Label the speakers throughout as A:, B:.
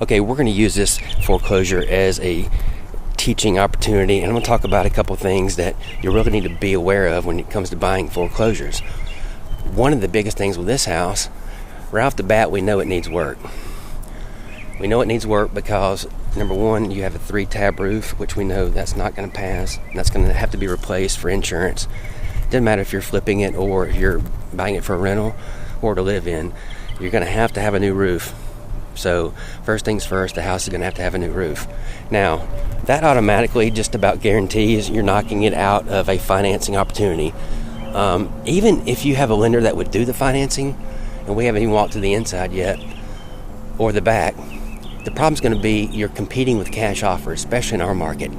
A: Okay, we're going to use this foreclosure as a teaching opportunity, and I'm going to talk about a couple things that you really need to be aware of when it comes to buying foreclosures. One of the biggest things with this house, right off the bat, we know it needs work. We know it needs work because, number one, you have a 3-tab roof, which we know that's not going to pass. That's going to have to be replaced for insurance. It doesn't matter if you're flipping it or if you're buying it for a rental or to live in. You're going to have a new roof. So first things first, the house is going to have a new roof. Now, that automatically just about guarantees you're knocking it out of a financing opportunity. Even if you have a lender that would do the financing, and we haven't even walked to the inside yet, or the back, the problem's going to be you're competing with cash offers, especially in our market.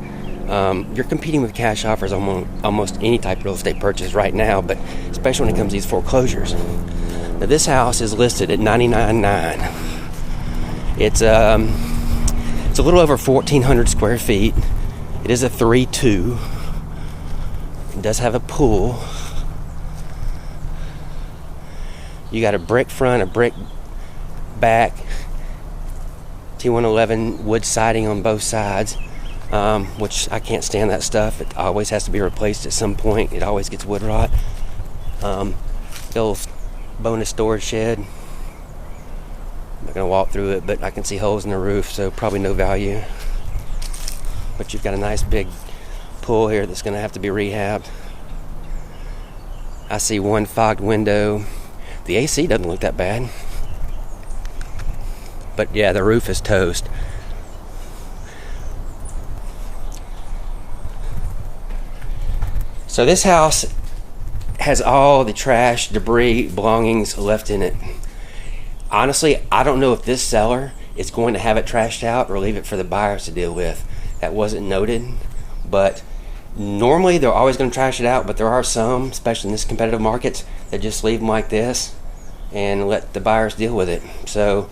A: You're competing with cash offers on almost any type of real estate purchase right now, but especially when it comes to these foreclosures. Now, this house is listed at $99,900. It's a little over 1,400 square feet. It is a 3-2. It does have a pool. You got a brick front, a brick back, T111 wood siding on both sides, which I can't stand that stuff. It always has to be replaced at some point. It always gets wood rot. Little bonus storage shed. I'm not going to walk through it, but I can see holes in the roof, so probably no value. But you've got a nice big pool here that's going to have to be rehabbed. I see one fogged window. The AC doesn't look that bad. But yeah, the roof is toast. So this house has all the trash, debris, belongings left in it. Honestly, I don't know if this seller is going to have it trashed out or leave it for the buyers to deal with. That wasn't noted, but normally they're always going to trash it out, but there are some, especially in this competitive market, that just leave them like this and let the buyers deal with it. So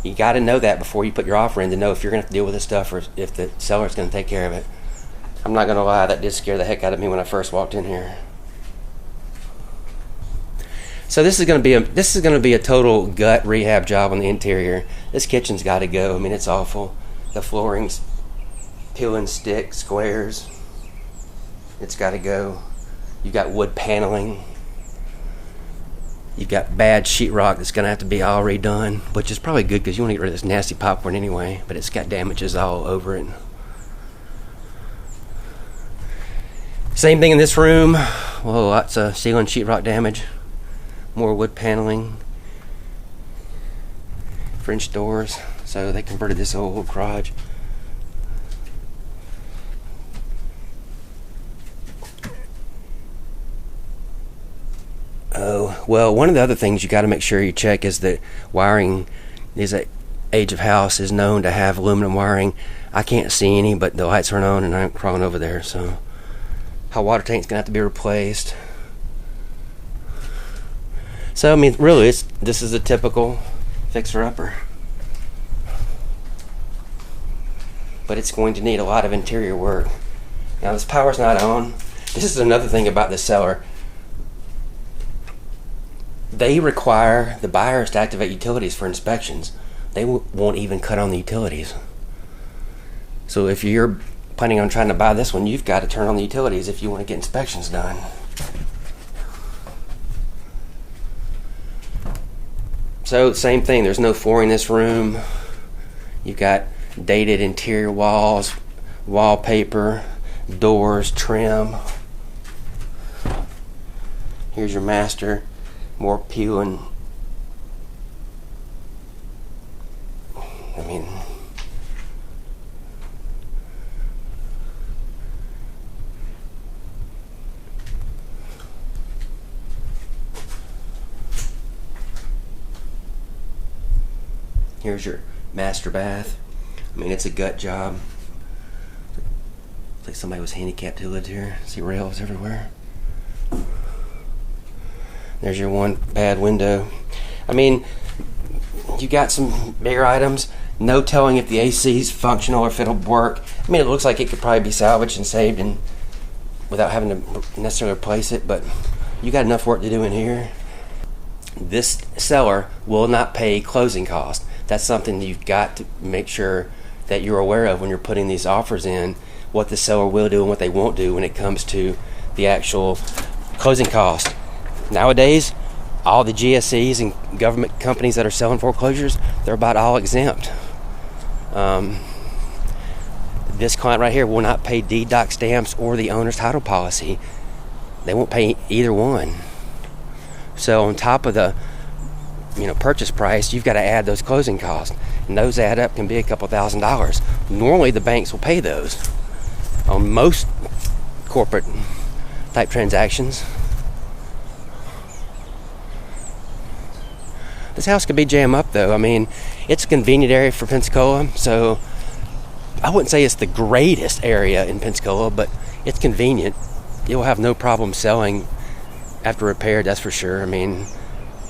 A: you got to know that before you put your offer in, to know if you're going to have to deal with this stuff or if the seller's going to take care of it. I'm not going to lie, that did scare the heck out of me when I first walked in here. So this is going to be a total gut rehab job on the interior. This kitchen's got to go. I mean, it's awful. The flooring's peeling stick squares. It's got to go. You've got wood paneling. You've got bad sheetrock that's going to have to be all redone, which is probably good because you want to get rid of this nasty popcorn anyway, but it's got damages all over it. Same thing in this room. Whoa, lots of ceiling sheetrock damage. More wood paneling. French doors. So they converted this whole garage. Oh, well, one of the other things you got to make sure you check is that wiring. This age of house is known to have aluminum wiring. I can't see any, but the lights aren't on and I'm crawling over there, so hot water tank's gonna have to be replaced. So I mean, really, this is a typical fixer-upper, but it's going to need a lot of interior work. Now, this power's not on. This is another thing about this seller. They require the buyers to activate utilities for inspections. They won't even cut on the utilities. So if you're planning on trying to buy this one, you've got to turn on the utilities if you want to get inspections done. So same thing, there's no flooring in this room. You've got dated interior walls, wallpaper, doors, trim. Here's your master. More peeling. I mean, here's your master bath. I mean, it's a gut job. It's like somebody was handicapped who lived here. See rails everywhere. There's your one bad window. I mean, you got some bigger items. No telling if the AC's functional or if it'll work. I mean, it looks like it could probably be salvaged and saved and without having to necessarily replace it, but you got enough work to do in here. This seller will not pay closing costs. that's something that you've got to make sure that you're aware of when you're putting these offers in, what the seller will do and what they won't do when it comes to the actual closing cost. Nowadays, all the GSEs and government companies that are selling foreclosures, they're about all exempt. This client right here will not pay deed doc stamps or the owner's title policy. They won't pay either one. So on top of the purchase price, you've got to add those closing costs, and those add up, can be a couple $1,000s. Normally the banks will pay those on most corporate type transactions. This house could be jammed up though. I mean, it's a convenient area for Pensacola, so I wouldn't say it's the greatest area in Pensacola, but it's convenient. You'll have no problem selling after repair, that's for sure. I mean,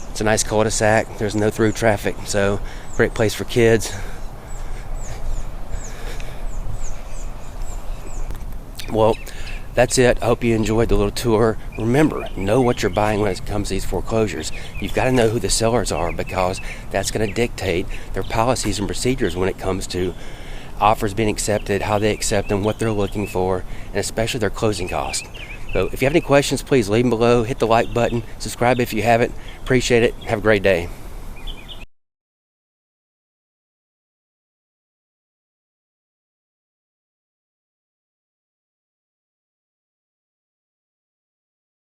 A: it's a nice cul-de-sac. There's no through traffic, so great place for kids. Well, that's it. I hope you enjoyed the little tour. Remember, know what you're buying when it comes to these foreclosures. You've got to know who the sellers are, because that's going to dictate their policies and procedures when it comes to offers being accepted, how they accept them, what they're looking for, and especially their closing costs. So if you have any questions, please leave them below. Hit the like button. Subscribe if you haven't. Appreciate it. Have a great day.